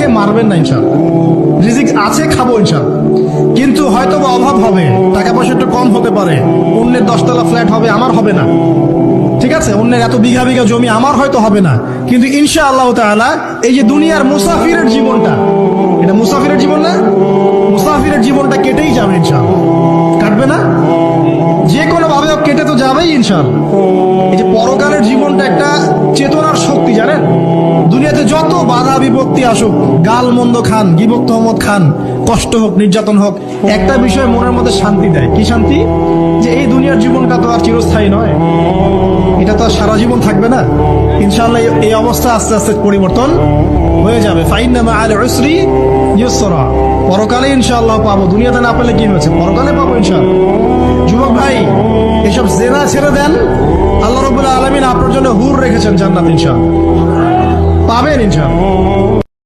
খেয়ে মারবেন না ইনশাআল্লাহ। রিজিক আছে, খাবো ইনশাআল্লাহ, কিন্তু হয়তো বা অভাব হবে, টাকা পয়সা একটু কম হতে পারে, অন্যের 10 তলা ফ্ল্যাট হবে, আমার হবে না, ঠিক আছে, অন্যের এত বিঘা বিঘা জমি আমার হয়তো হবে না, কিন্তু ইনশাআল্লাহ তাআলা এই যে দুনিয়ার মুসাফিরের জীবনটা, এটা মুসাফিরের জীবন না, মুসাফিরের জীবনটা কেটেই যাবে ইনশাআল্লাহ। কাটবে না? যে কোনো ভাবে কেটে তো যাবেই ইনশাআল্লাহ। এই যে পরকালের জীবনটা একটা চেতনার শক্তি, জানেন, দুনিয়াতে যত বাধা বিপত্তি আসুক, গাল মন্দ খান, গিবত তহমত খান, কষ্ট হোক, নির্যাতন হোক, একটা বিষয় মনের মধ্যে শান্তি দেয়। কি শান্তি? যে এই দুনিয়ার জীবনটা তো আর চিরস্থায়ী নয়, এটা তো আর সারা জীবন থাকবে না। ইনশাআল্লাহ এই অবস্থা আস্তে আস্তে পরিবর্তন হয়ে যাবে। ফাইন্না মাআল উসরি ইউসরা, পরকালে ইনশাআল্লাহ পাবো, দুনিয়াতে না পেলে কি হয়েছে, পরকালে পাবো ইনশাআল্লাহ। যুবক ভাই, এসব জেনা ছেড়ে দেন, আল্লাহ রাব্বুল আলামিন আপনার জন্য হুর রেখেছেন জান্নাত, ইনশাআল্লাহ পাবেন ইনশাআল্লাহ।